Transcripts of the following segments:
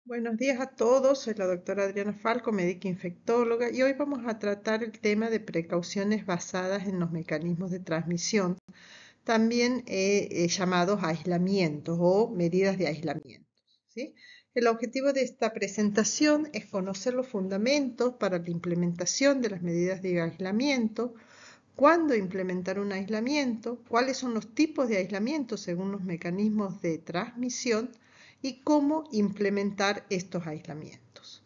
Buenos días a todos, soy la doctora Adriana Falco, médica infectóloga, y hoy vamos a tratar el tema de precauciones basadas en los mecanismos de transmisión, también llamados aislamientos o medidas de aislamiento, ¿sí? El objetivo de esta presentación es conocer los fundamentos para la implementación de las medidas de aislamiento, cuándo implementar un aislamiento, cuáles son los tipos de aislamiento según los mecanismos de transmisión y cómo implementar estos aislamientos.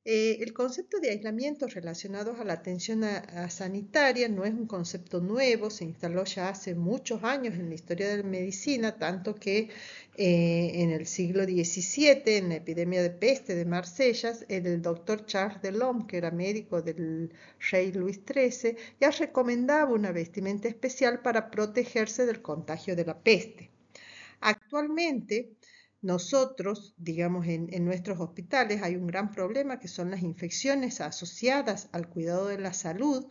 El concepto de aislamiento relacionado a la atención sanitaria no es un concepto nuevo, se instaló ya hace muchos años en la historia de la medicina, tanto que en el siglo XVII, en la epidemia de peste de Marsella, el doctor Charles Delhomme, que era médico del rey Luis XIII, ya recomendaba una vestimenta especial para protegerse del contagio de la peste. Actualmente, nosotros, digamos, en nuestros hospitales hay un gran problema que son las infecciones asociadas al cuidado de la salud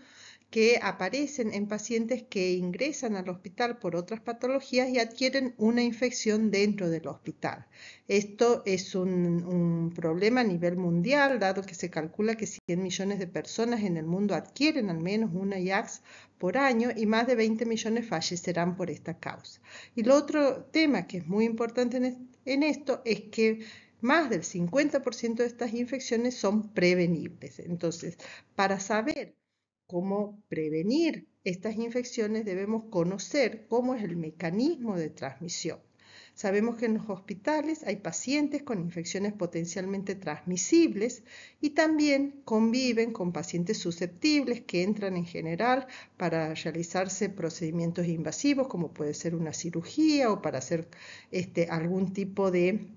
que aparecen en pacientes que ingresan al hospital por otras patologías y adquieren una infección dentro del hospital. Esto es un problema a nivel mundial, dado que se calcula que 100 millones de personas en el mundo adquieren al menos una IAX por año y más de 20 millones fallecerán por esta causa. Y el otro tema que es muy importante en esto es que más del 50% de estas infecciones son prevenibles. Entonces, para saber cómo prevenir estas infecciones debemos conocer cómo es el mecanismo de transmisión. Sabemos que en los hospitales hay pacientes con infecciones potencialmente transmisibles y también conviven con pacientes susceptibles que entran en general para realizarse procedimientos invasivos como puede ser una cirugía o para hacer algún tipo de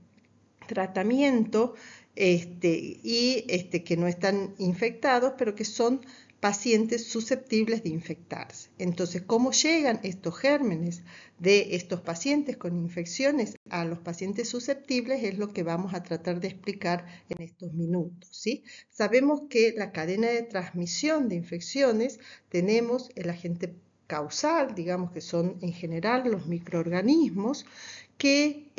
tratamiento que no están infectados, pero que son pacientes susceptibles de infectarse. Entonces, ¿cómo llegan estos gérmenes de estos pacientes con infecciones a los pacientes susceptibles? Es lo que vamos a tratar de explicar en estos minutos, ¿sí? Sabemos que la cadena de transmisión de infecciones tenemos el agente causal, digamos que son en general los microorganismos que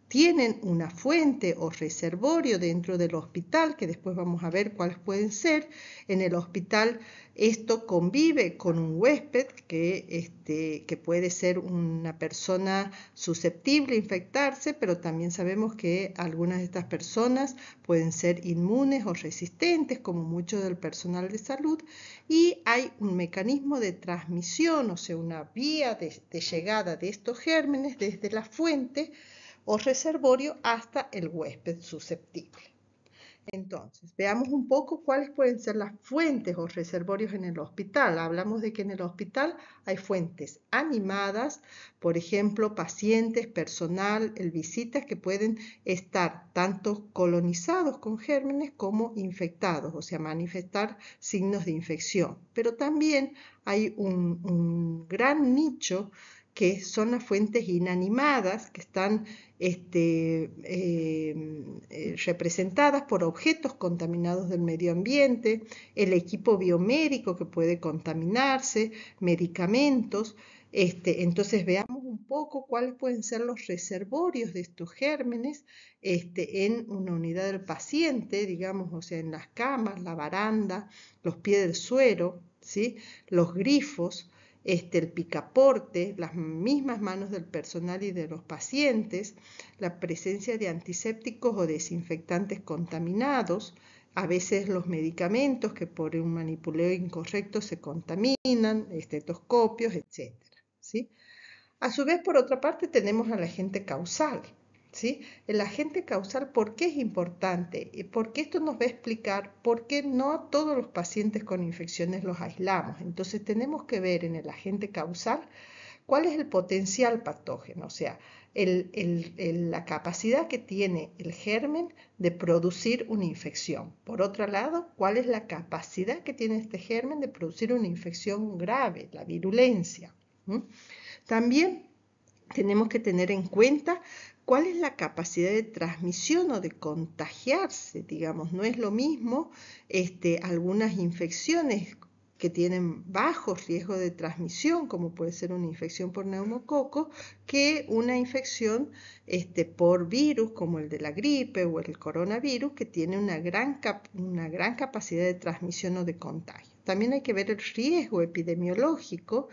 tienen una fuente o reservorio dentro del hospital, que después vamos a ver cuáles pueden ser. En el hospital esto convive con un huésped que puede ser una persona susceptible a infectarse, pero también sabemos que algunas de estas personas pueden ser inmunes o resistentes, como mucho del personal de salud, y hay un mecanismo de transmisión, o sea, una vía de llegada de estos gérmenes desde la fuente o reservorio hasta el huésped susceptible. Entonces, veamos un poco cuáles pueden ser las fuentes o reservorios en el hospital. Hablamos de que en el hospital hay fuentes animadas, por ejemplo, pacientes, personal, visitas que pueden estar tanto colonizados con gérmenes como infectados, o sea, manifestar signos de infección. Pero también hay un gran nicho que son las fuentes inanimadas, que están representadas por objetos contaminados del medio ambiente, el equipo biomédico que puede contaminarse, medicamentos. Entonces veamos un poco cuáles pueden ser los reservorios de estos gérmenes en una unidad del paciente, digamos, o sea, en las camas, la baranda, los pies del suero, ¿sí? Los grifos, el picaporte, las mismas manos del personal y de los pacientes, la presencia de antisépticos o desinfectantes contaminados, a veces los medicamentos que por un manipuleo incorrecto se contaminan, estetoscopios, etcétera, ¿sí? A su vez, por otra parte, tenemos al agente causal, ¿sí? El agente causal, ¿por qué es importante? Porque esto nos va a explicar por qué no a todos los pacientes con infecciones los aislamos. Entonces tenemos que ver en el agente causal cuál es el potencial patógeno, o sea, la capacidad que tiene el germen de producir una infección. Por otro lado, cuál es la capacidad que tiene este germen de producir una infección grave, la virulencia. También tenemos que tener en cuenta cuál es la capacidad de transmisión o de contagiarse, digamos, no es lo mismo algunas infecciones que tienen bajo riesgo de transmisión, como puede ser una infección por neumococo, que una infección por virus como el de la gripe o el coronavirus, que tiene una gran capacidad de transmisión o de contagio. También hay que ver el riesgo epidemiológico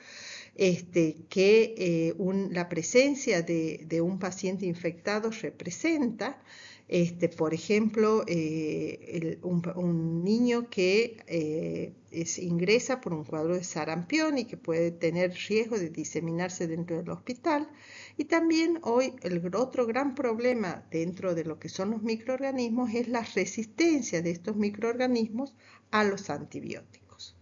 que la presencia de un paciente infectado representa. Por ejemplo, un niño que ingresa por un cuadro de sarampión y que puede tener riesgo de diseminarse dentro del hospital. Y también hoy el otro gran problema dentro de lo que son los microorganismos es la resistencia de estos microorganismos a los antibióticos.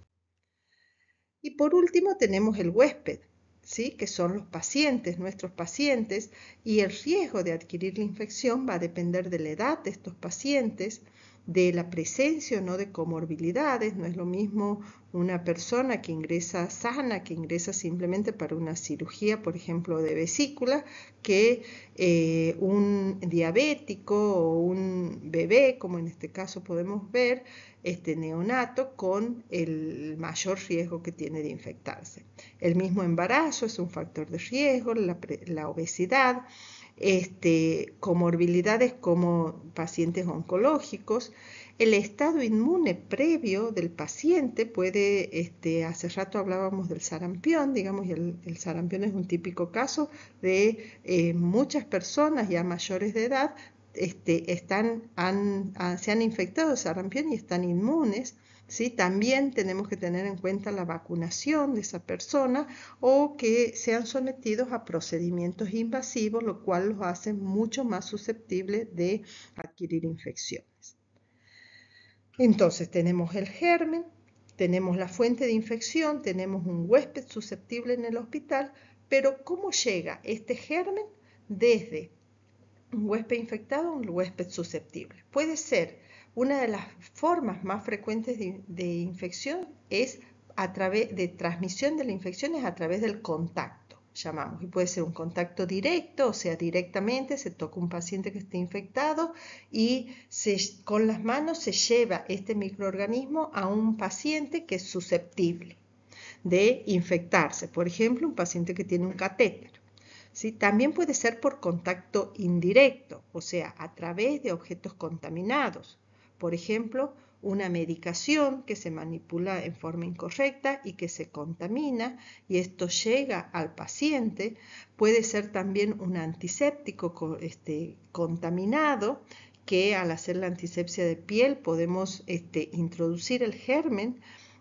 Y por último tenemos el huésped, ¿sí? Que son los pacientes, nuestros pacientes, y el riesgo de adquirir la infección va a depender de la edad de estos pacientes, de la presencia o no de comorbilidades. No es lo mismo una persona que ingresa sana, que ingresa simplemente para una cirugía, por ejemplo, de vesícula, que un diabético o un bebé, como en este caso podemos ver, neonato con el mayor riesgo que tiene de infectarse. El mismo embarazo es un factor de riesgo, la obesidad, comorbilidades como pacientes oncológicos. El estado inmune previo del paciente puede, hace rato hablábamos del sarampión, digamos, y el sarampión es un típico caso de muchas personas ya mayores de edad se han infectado de sarampión y están inmunes. ¿Sí? También tenemos que tener en cuenta la vacunación de esa persona o que sean sometidos a procedimientos invasivos, lo cual los hace mucho más susceptibles de adquirir infecciones. Entonces tenemos el germen, tenemos la fuente de infección, tenemos un huésped susceptible en el hospital, pero ¿cómo llega este germen desde un huésped infectado a un huésped susceptible? Puede ser una de las formas más frecuentes de infección es a través de transmisión de la infección es a través del contacto, llamamos, y puede ser un contacto directo, o sea, directamente se toca un paciente que esté infectado y con las manos se lleva este microorganismo a un paciente que es susceptible de infectarse, por ejemplo, un paciente que tiene un catéter. ¿Sí? También puede ser por contacto indirecto, o sea, a través de objetos contaminados. Por ejemplo, una medicación que se manipula en forma incorrecta y que se contamina y esto llega al paciente. Puede ser también un antiséptico contaminado que al hacer la antisepsia de piel podemos introducir el germen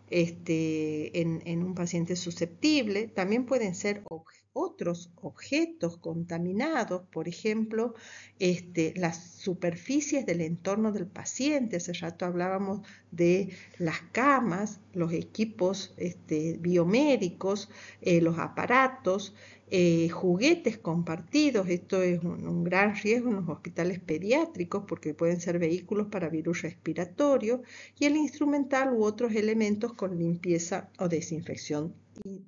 en un paciente susceptible. También pueden ser otros objetos contaminados, por ejemplo, las superficies del entorno del paciente. Hace rato hablábamos de las camas, los equipos biomédicos, los aparatos, juguetes compartidos. Esto es un gran riesgo en los hospitales pediátricos porque pueden ser vehículos para virus respiratorio, y el instrumental u otros elementos con limpieza o desinfección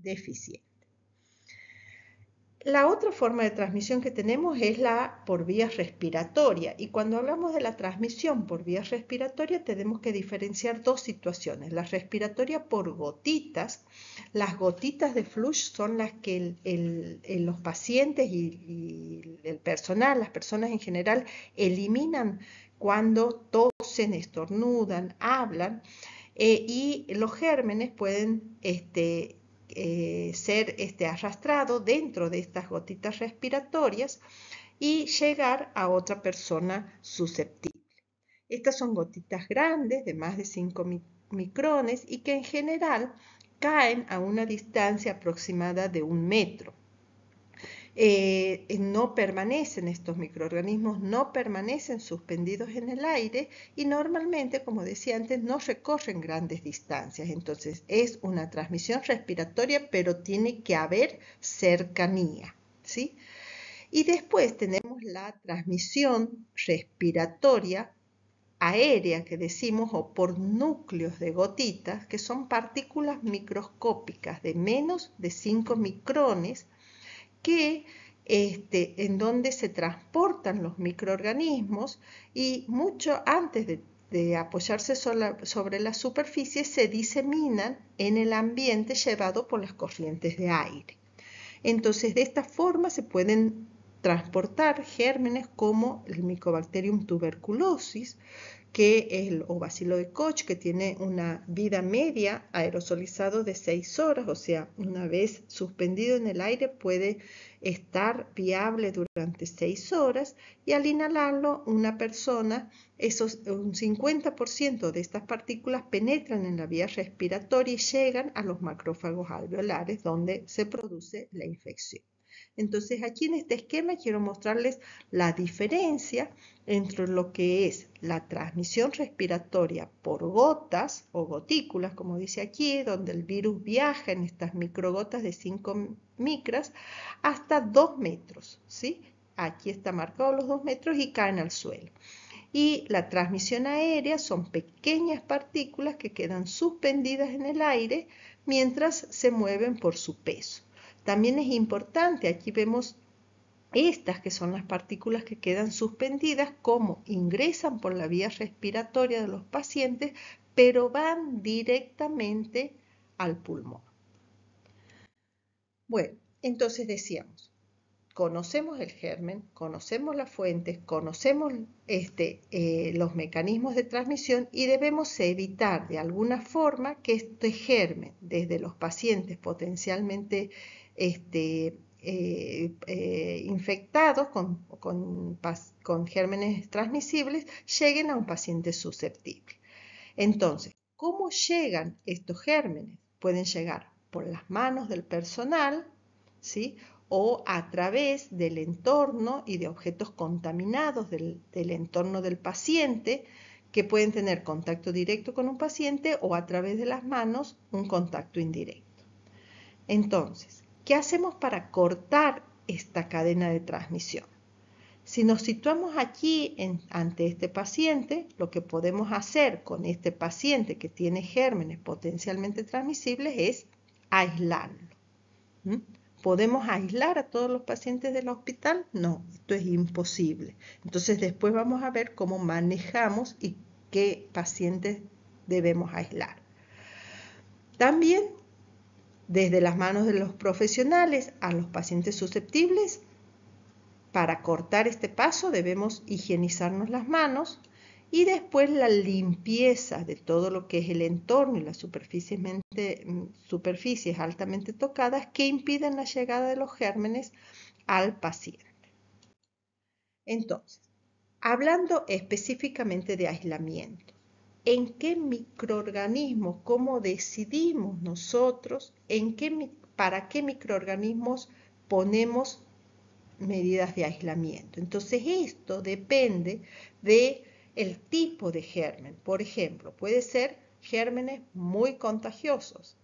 deficiente. La otra forma de transmisión que tenemos es la por vía respiratoria, y cuando hablamos de la transmisión por vía respiratoria tenemos que diferenciar dos situaciones. La respiratoria por gotitas. Las gotitas de flush son las que los pacientes y el personal, las personas en general, eliminan cuando tosen, estornudan, hablan, y los gérmenes pueden ser arrastrado dentro de estas gotitas respiratorias y llegar a otra persona susceptible. Estas son gotitas grandes de más de 5 micrones y que en general caen a una distancia aproximada de 1 metro. No permanecen estos microorganismos, no permanecen suspendidos en el aire y normalmente, como decía antes, no recorren grandes distancias. Entonces es una transmisión respiratoria, pero tiene que haber cercanía, ¿sí? Y después tenemos la transmisión respiratoria aérea que decimos, o por núcleos de gotitas, que son partículas microscópicas de menos de 5 micrones que en donde se transportan los microorganismos y mucho antes de de apoyarse sobre la superficie se diseminan en el ambiente llevado por las corrientes de aire. Entonces, de esta forma se pueden transportar gérmenes como el Mycobacterium tuberculosis, o bacilo de Koch, que tiene una vida media aerosolizado de 6 horas, o sea, una vez suspendido en el aire puede estar viable durante 6 horas, y al inhalarlo una persona, un 50% de estas partículas penetran en la vía respiratoria y llegan a los macrófagos alveolares donde se produce la infección. Entonces aquí en este esquema quiero mostrarles la diferencia entre lo que es la transmisión respiratoria por gotas o gotículas, como dice aquí, donde el virus viaja en estas microgotas de 5 micras hasta 2 metros, ¿sí? Aquí está marcado los 2 metros y caen al suelo. Y la transmisión aérea son pequeñas partículas que quedan suspendidas en el aire mientras se mueven por su peso. También es importante, aquí vemos estas que son las partículas que quedan suspendidas, cómo ingresan por la vía respiratoria de los pacientes, pero van directamente al pulmón. Bueno, entonces decíamos, conocemos el germen, conocemos las fuentes, conocemos los mecanismos de transmisión y debemos evitar de alguna forma que este germen, desde los pacientes potencialmente infectados con gérmenes transmisibles, lleguen a un paciente susceptible. Entonces, ¿cómo llegan estos gérmenes? Pueden llegar por las manos del personal, ¿sí? O a través del entorno y de objetos contaminados del entorno del paciente, que pueden tener contacto directo con un paciente o a través de las manos un contacto indirecto. Entonces, ¿qué hacemos para cortar esta cadena de transmisión? Si nos situamos aquí ante este paciente, lo que podemos hacer con este paciente que tiene gérmenes potencialmente transmisibles es aislarlo. ¿Podemos aislar a todos los pacientes del hospital? No, esto es imposible. Entonces después vamos a ver cómo manejamos y qué pacientes debemos aislar. También, desde las manos de los profesionales a los pacientes susceptibles, para cortar este paso debemos higienizarnos las manos y después la limpieza de todo lo que es el entorno y las superficies altamente tocadas que impiden la llegada de los gérmenes al paciente. Entonces, hablando específicamente de aislamiento, ¿en qué microorganismos, cómo decidimos nosotros para qué microorganismos ponemos medidas de aislamiento? Entonces esto depende del tipo de germen. Por ejemplo, puede ser gérmenes muy contagiosos.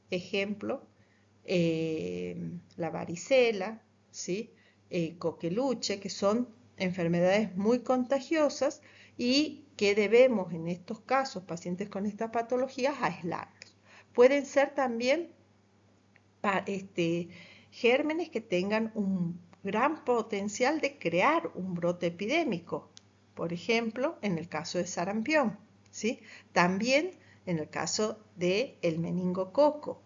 Ejemplo, la varicela, ¿sí? Coqueluche, que son enfermedades muy contagiosas y que debemos en estos casos, pacientes con estas patologías, aislarlos. Pueden ser también gérmenes que tengan un gran potencial de crear un brote epidémico, por ejemplo, en el caso de sarampión, ¿sí? También en el caso del meningococo.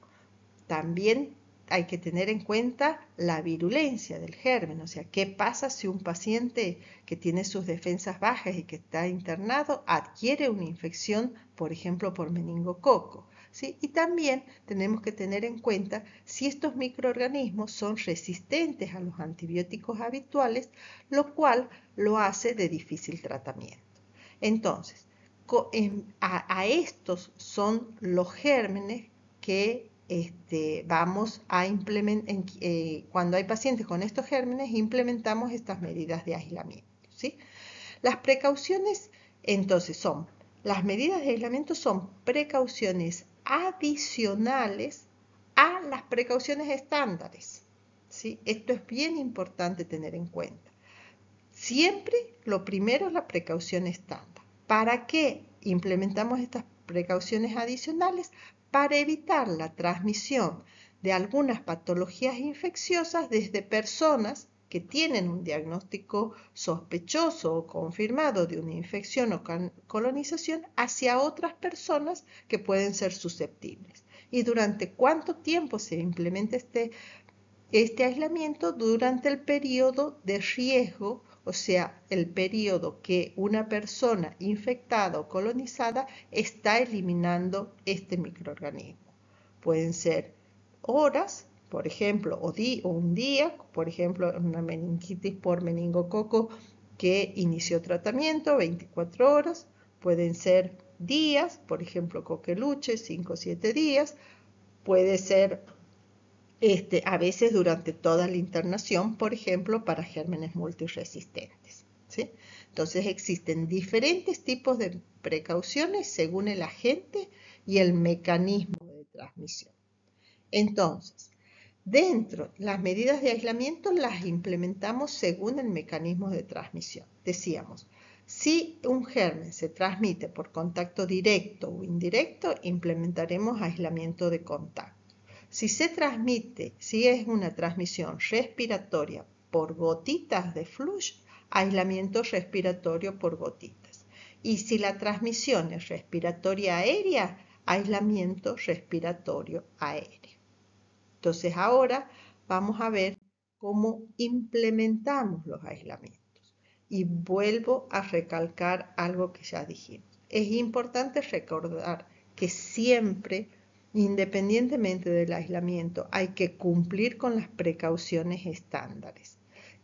También hay que tener en cuenta la virulencia del germen, o sea, qué pasa si un paciente que tiene sus defensas bajas y que está internado adquiere una infección, por ejemplo, por meningococo. ¿Sí? Y también tenemos que tener en cuenta si estos microorganismos son resistentes a los antibióticos habituales, lo cual lo hace de difícil tratamiento. Entonces, a estos son los gérmenes que vamos a implementar, cuando hay pacientes con estos gérmenes, implementamos estas medidas de aislamiento, ¿sí? Las precauciones, entonces, las medidas de aislamiento son precauciones adicionales a las precauciones estándares, ¿sí? Esto es bien importante tener en cuenta. Siempre lo primero es la precaución estándar. ¿Para qué implementamos estas precauciones adicionales? Para evitar la transmisión de algunas patologías infecciosas desde personas que tienen un diagnóstico sospechoso o confirmado de una infección o colonización hacia otras personas que pueden ser susceptibles. ¿Y durante cuánto tiempo se implementa este aislamiento? Durante el periodo de riesgo, o sea, el periodo que una persona infectada o colonizada está eliminando este microorganismo. Pueden ser horas, por ejemplo, o un día, por ejemplo, una meningitis por meningococo que inició tratamiento, 24 horas. Pueden ser días, por ejemplo, coqueluche, 5 o 7 días. Puede ser a veces durante toda la internación, por ejemplo, para gérmenes multiresistentes, ¿sí? Entonces existen diferentes tipos de precauciones según el agente y el mecanismo de transmisión. Entonces, las medidas de aislamiento las implementamos según el mecanismo de transmisión. Decíamos, si un germen se transmite por contacto directo o indirecto, implementaremos aislamiento de contacto. Si es una transmisión respiratoria por gotitas de flush, aislamiento respiratorio por gotitas. Y si la transmisión es respiratoria aérea, aislamiento respiratorio aéreo. Entonces ahora vamos a ver cómo implementamos los aislamientos. Y vuelvo a recalcar algo que ya dijimos. Es importante recordar que siempre, independientemente del aislamiento, hay que cumplir con las precauciones estándares,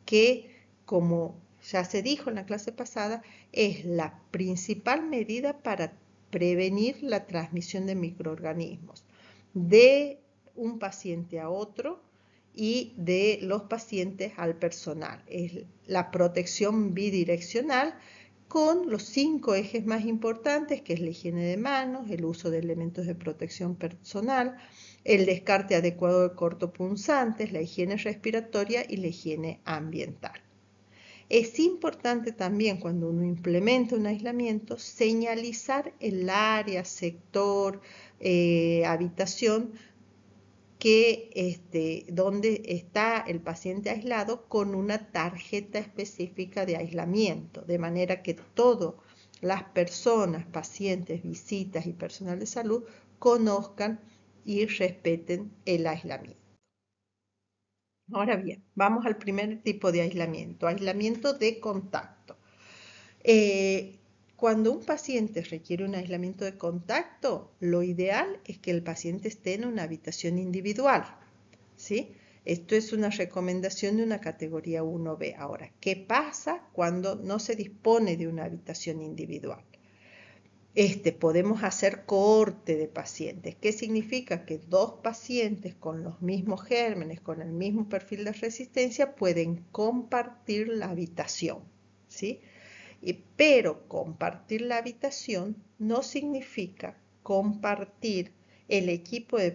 que, como ya se dijo en la clase pasada, es la principal medida para prevenir la transmisión de microorganismos de un paciente a otro y de los pacientes al personal. Es la protección bidireccional con los 5 ejes más importantes, que es la higiene de manos, el uso de elementos de protección personal, el descarte adecuado de cortopunzantes, la higiene respiratoria y la higiene ambiental. Es importante también cuando uno implementa un aislamiento señalizar el área, sector, habitación donde está el paciente aislado con una tarjeta específica de aislamiento, de manera que todas las personas, pacientes, visitas y personal de salud conozcan y respeten el aislamiento. Ahora bien, vamos al primer tipo de aislamiento de contacto. Cuando un paciente requiere un aislamiento de contacto, lo ideal es que el paciente esté en una habitación individual, ¿sí? Esto es una recomendación de una categoría 1B. Ahora, ¿qué pasa cuando no se dispone de una habitación individual? Podemos hacer cohorte de pacientes. ¿Qué significa? Que 2 pacientes con los mismos gérmenes, con el mismo perfil de resistencia, pueden compartir la habitación, ¿sí? Pero compartir la habitación no significa compartir el equipo de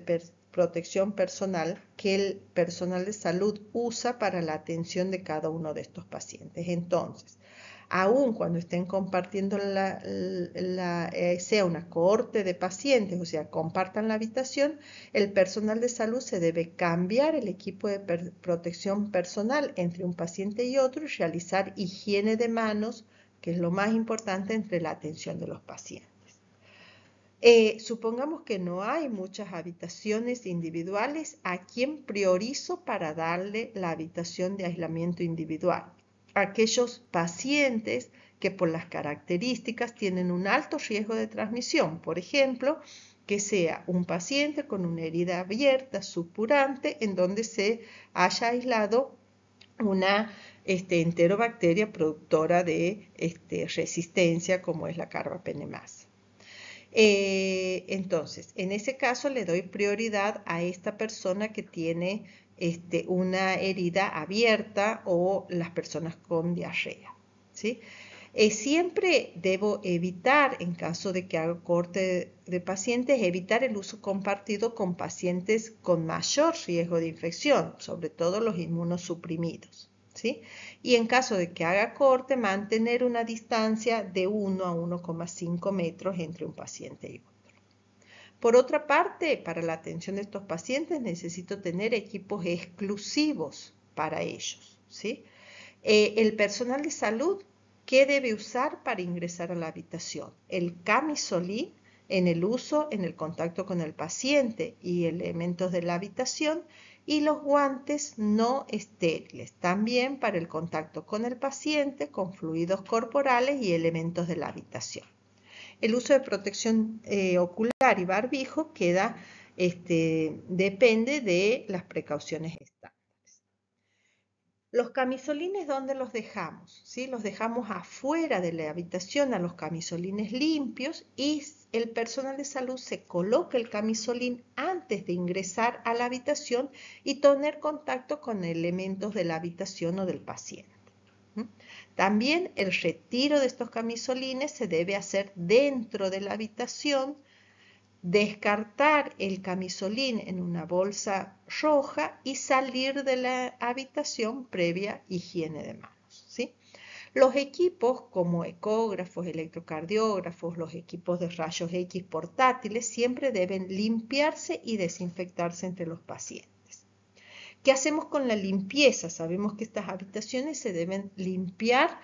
protección personal que el personal de salud usa para la atención de cada uno de estos pacientes. Entonces, aun cuando estén compartiendo sea una cohorte de pacientes, o sea, compartan la habitación, el personal de salud se debe cambiar el equipo de protección personal entre un paciente y otro y realizar higiene de manos, que es lo más importante entre la atención de los pacientes. Supongamos que no hay muchas habitaciones individuales. ¿A quién priorizo para darle la habitación de aislamiento individual? Aquellos pacientes que por las características tienen un alto riesgo de transmisión. Por ejemplo, que sea un paciente con una herida abierta, supurante, en donde se haya aislado una enterobacteria productora de resistencia, como es la carbapenemasa. Entonces, en ese caso le doy prioridad a esta persona que tiene una herida abierta o las personas con diarrea, ¿sí? Siempre debo evitar, en caso de que haga corte de pacientes, evitar el uso compartido con pacientes con mayor riesgo de infección, sobre todo los inmunosuprimidos, ¿sí? Y en caso de que haga corte, mantener una distancia de 1 a 1,5 metros entre un paciente y otro. Por otra parte, para la atención de estos pacientes necesito tener equipos exclusivos para ellos, ¿sí? El personal de salud, ¿qué debe usar para ingresar a la habitación? El camisolín en el uso, en el contacto con el paciente y elementos de la habitación, y los guantes no estériles, también para el contacto con el paciente, con fluidos corporales y elementos de la habitación. El uso de protección ocular y barbijo depende de las precauciones estándar. Los camisolines, ¿dónde los dejamos? ¿Sí? Los dejamos afuera de la habitación a los camisolines limpios, y el personal de salud se coloca el camisolín antes de ingresar a la habitación y tener contacto con elementos de la habitación o del paciente. También el retiro de estos camisolines se debe hacer dentro de la habitación, descartar el camisolín en una bolsa roja y salir de la habitación previa higiene de manos, ¿sí? Los equipos como ecógrafos, electrocardiógrafos, los equipos de rayos X portátiles siempre deben limpiarse y desinfectarse entre los pacientes. ¿Qué hacemos con la limpieza? Sabemos que estas habitaciones se deben limpiar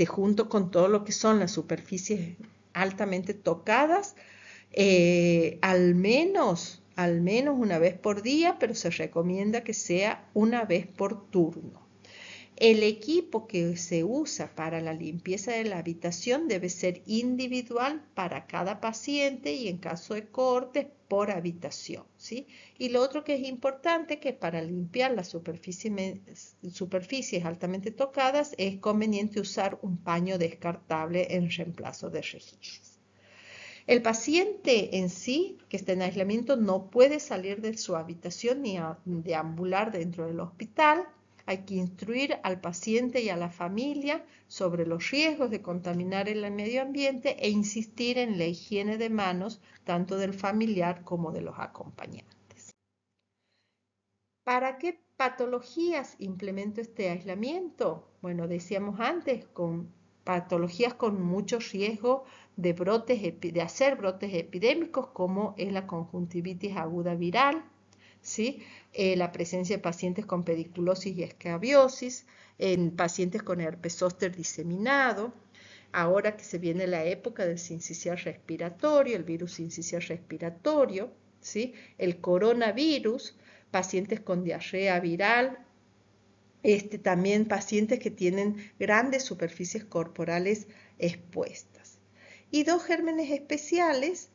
junto con todo lo que son las superficies altamente tocadas, al menos una vez por día, pero se recomienda que sea una vez por turno. El equipo que se usa para la limpieza de la habitación debe ser individual para cada paciente y en caso de cortes por habitación, ¿sí? Y lo otro que es importante, que para limpiar las superficies altamente tocadas es conveniente usar un paño descartable en reemplazo de rejillas. El paciente en sí, que está en aislamiento, no puede salir de su habitación ni deambular dentro del hospital. Hay que instruir al paciente y a la familia sobre los riesgos de contaminar el medio ambiente e insistir en la higiene de manos tanto del familiar como de los acompañantes. ¿Para qué patologías implemento este aislamiento? Bueno, decíamos antes, con patologías con mucho riesgo de hacer brotes epidémicos, como es la conjuntivitis aguda viral, ¿sí? La presencia de pacientes con pediculosis y escabiosis, en pacientes con herpes zóster diseminado. Ahora que se viene la época del sincicial respiratorio, el virus sincicial respiratorio, ¿sí? El coronavirus, pacientes con diarrea viral, también pacientes que tienen grandes superficies corporales expuestas. Y dos gérmenes especiales,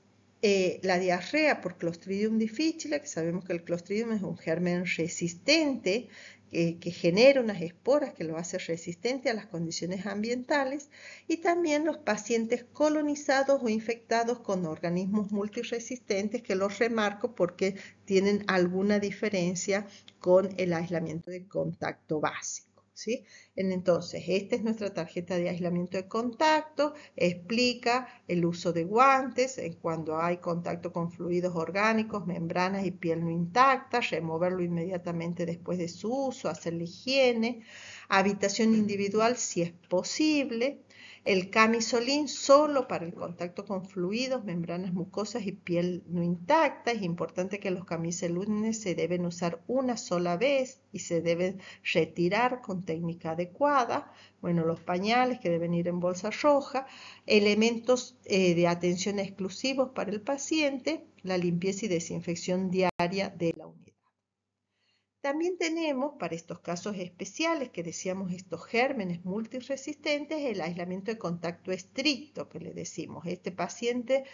la diarrea por Clostridium difficile, que sabemos que el Clostridium es un germen resistente, que genera unas esporas que lo hace resistente a las condiciones ambientales, y también los pacientes colonizados o infectados con organismos multiresistentes, que los remarco porque tienen alguna diferencia con el aislamiento de contacto básico, ¿sí? Entonces, esta es nuestra tarjeta de aislamiento de contacto, explica el uso de guantes cuando hay contacto con fluidos orgánicos, membranas y piel no intacta, removerlo inmediatamente después de su uso, hacer la higiene, habitación individual si es posible, el camisolín solo para el contacto con fluidos, membranas mucosas y piel no intacta. Es importante que los camisolines se deben usar una sola vez y se deben retirar con técnica adecuada. Bueno, los pañales que deben ir en bolsa roja, elementos de atención exclusivos para el paciente, la limpieza y desinfección diaria de la unidad. También tenemos, para estos casos especiales que decíamos, estos gérmenes multiresistentes, el aislamiento de contacto estricto que le decimos. Este paciente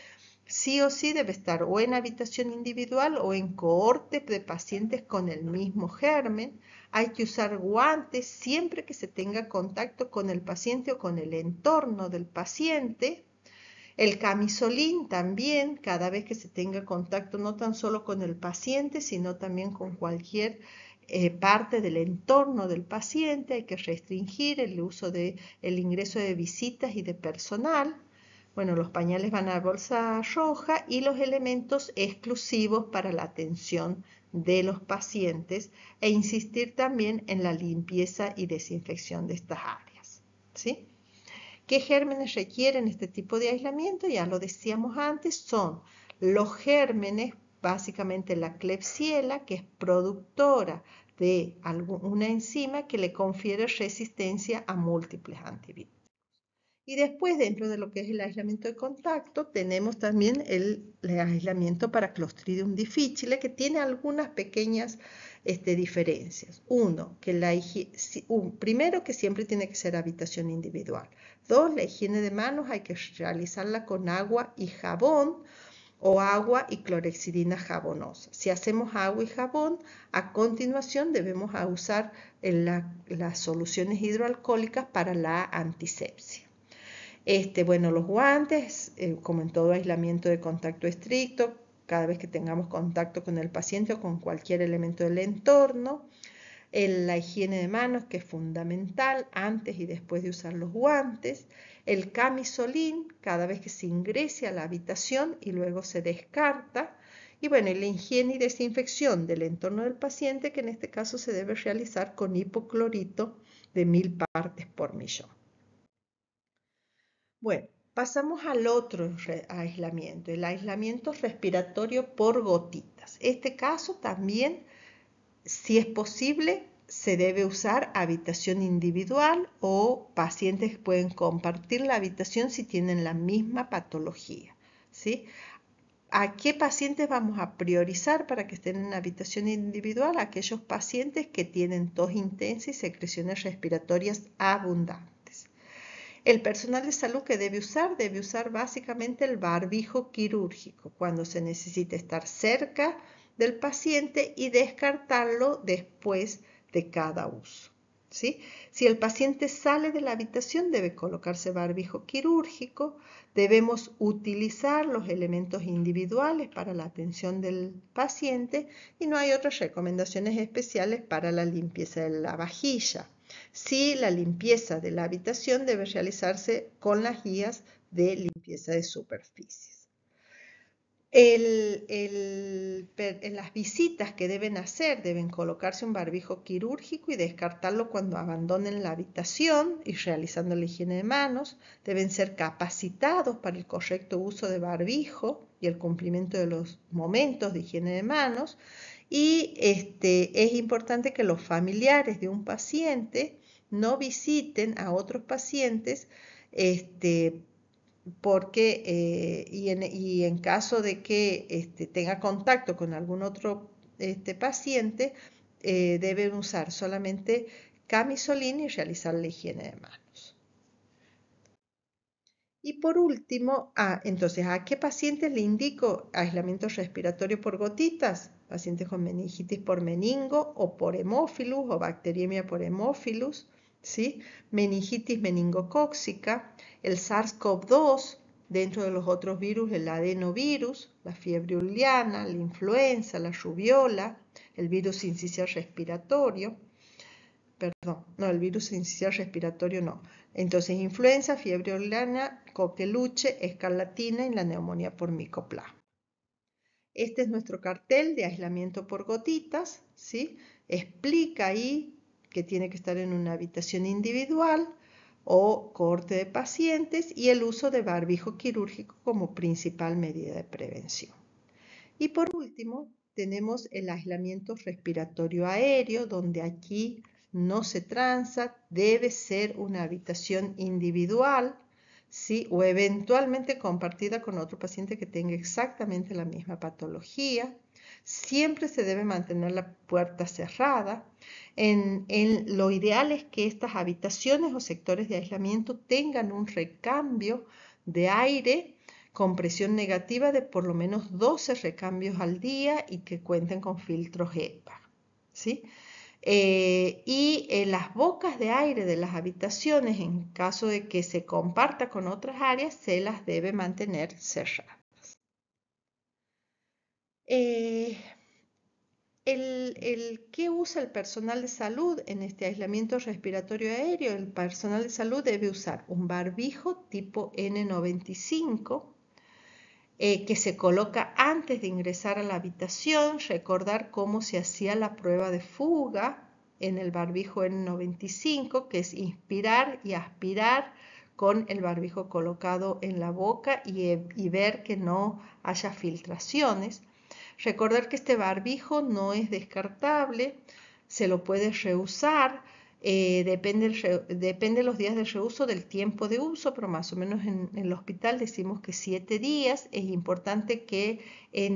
sí o sí debe estar o en habitación individual o en cohorte de pacientes con el mismo germen. Hay que usar guantes siempre que se tenga contacto con el paciente o con el entorno del paciente. El camisolín también, cada vez que se tenga contacto no tan solo con el paciente, sino también con cualquier parte del entorno del paciente. Hay que restringir el uso el ingreso de visitas y de personal. Bueno, los pañales van a bolsa roja y los elementos exclusivos para la atención de los pacientes, e insistir también en la limpieza y desinfección de estas áreas, ¿sí? ¿Qué gérmenes requieren este tipo de aislamiento? Ya lo decíamos antes, son los gérmenes, básicamente la Klebsiella, que es productora de una enzima que le confiere resistencia a múltiples antibióticos. Y después, dentro de lo que es el aislamiento de contacto, tenemos también el aislamiento para Clostridium difficile, que tiene algunas pequeñas diferencias. Uno, que primero, que siempre tiene que ser habitación individual. Dos, la higiene de manos hay que realizarla con agua y jabón, o agua y clorhexidina jabonosa. Si hacemos agua y jabón, a continuación debemos usar las soluciones hidroalcohólicas para la antisepsia. Bueno, los guantes, como en todo aislamiento de contacto estricto, cada vez que tengamos contacto con el paciente o con cualquier elemento del entorno. La higiene de manos, que es fundamental antes y después de usar los guantes. El camisolín, cada vez que se ingrese a la habitación y luego se descarta. Y bueno, la higiene y desinfección del entorno del paciente, que en este caso se debe realizar con hipoclorito de 1000 partes por millón. Bueno, pasamos al otro aislamiento, el aislamiento respiratorio por gotitas. Este caso también, si es posible, se debe usar habitación individual o pacientes que pueden compartir la habitación si tienen la misma patología, ¿sí? ¿A qué pacientes vamos a priorizar para que estén en habitación individual? Aquellos pacientes que tienen tos intensa y secreciones respiratorias abundantes. El personal de salud que debe usar básicamente el barbijo quirúrgico cuando se necesite estar cerca del paciente y descartarlo después de cada uso, ¿sí? Si el paciente sale de la habitación, debe colocarse barbijo quirúrgico. Debemos utilizar los elementos individuales para la atención del paciente y no hay otras recomendaciones especiales para la limpieza de la vajilla. Sí, la limpieza de la habitación debe realizarse con las guías de limpieza de superficies. En las visitas que deben hacer, deben colocarse un barbijo quirúrgico y descartarlo cuando abandonen la habitación y realizando la higiene de manos. Deben ser capacitados para el correcto uso de barbijo y el cumplimiento de los momentos de higiene de manos. Y es importante que los familiares de un paciente no visiten a otros pacientes, porque y en caso de que tenga contacto con algún otro paciente, deben usar solamente camisolín y realizar la higiene de manos. Y por último, entonces, ¿a qué pacientes le indico aislamiento respiratorio por gotitas? Pacientes con meningitis por meningo o por hemófilus o bacteriemia por hemófilus, ¿sí? Meningitis meningocóxica, el SARS-CoV-2, dentro de los otros virus, el adenovirus, la fiebre urliana, la influenza, la rubiola, el virus sincicial respiratorio. Perdón, no, el virus sincicial respiratorio no. Entonces, influenza, fiebre urliana, coqueluche, escarlatina y la neumonía por micoplasma. Este es nuestro cartel de aislamiento por gotitas, ¿sí? Explica ahí que tiene que estar en una habitación individual o cohorte de pacientes y el uso de barbijo quirúrgico como principal medida de prevención. Y por último, tenemos el aislamiento respiratorio aéreo, donde aquí no se transa, debe ser una habitación individual, ¿sí? O eventualmente compartida con otro paciente que tenga exactamente la misma patología. Siempre se debe mantener la puerta cerrada. Lo ideal es que estas habitaciones o sectores de aislamiento tengan un recambio de aire con presión negativa de por lo menos 12 recambios al día y que cuenten con filtros HEPA, ¿sí? Y las bocas de aire de las habitaciones, en caso de que se comparta con otras áreas, se las debe mantener cerradas. ¿Qué usa el personal de salud en este aislamiento respiratorio aéreo? El personal de salud debe usar un barbijo tipo N95, que se coloca antes de ingresar a la habitación, recordar cómo se hacía la prueba de fuga en el barbijo N95, que es inspirar y aspirar con el barbijo colocado en la boca y ver que no haya filtraciones. Recordar que este barbijo no es descartable, se lo puede reusar, depende los días de reuso del tiempo de uso, pero más o menos en el hospital decimos que 7 días. Es importante que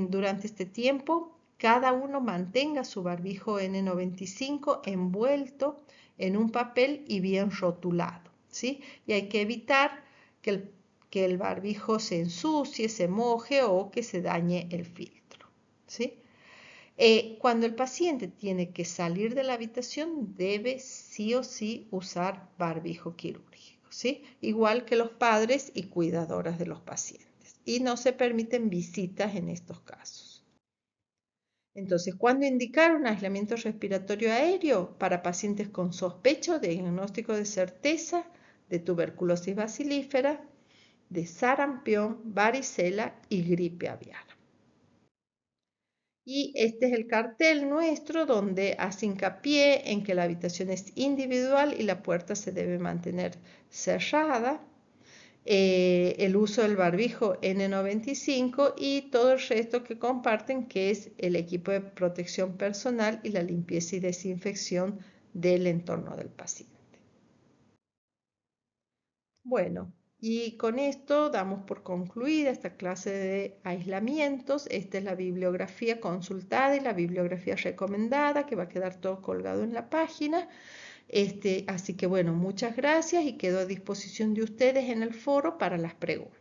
durante este tiempo cada uno mantenga su barbijo N95 envuelto en un papel y bien rotulado, ¿sí? Y hay que evitar que el barbijo se ensucie, se moje o que se dañe el filtro, ¿sí? Cuando el paciente tiene que salir de la habitación, debe sí o sí usar barbijo quirúrgico, ¿sí? Igual que los padres y cuidadoras de los pacientes. Y no se permiten visitas en estos casos. Entonces, ¿cuándo indicar un aislamiento respiratorio aéreo? Para pacientes con sospecha de diagnóstico de certeza de tuberculosis bacilífera, de sarampión, varicela y gripe aviar. Y este es el cartel nuestro donde hace hincapié en que la habitación es individual y la puerta se debe mantener cerrada. El uso del barbijo N95 y todo el resto que comparten, que es el equipo de protección personal y la limpieza y desinfección del entorno del paciente. Bueno, y con esto damos por concluida esta clase de aislamientos. Esta es la bibliografía consultada y la bibliografía recomendada, que va a quedar todo colgado en la página. Así que bueno, muchas gracias y quedo a disposición de ustedes en el foro para las preguntas.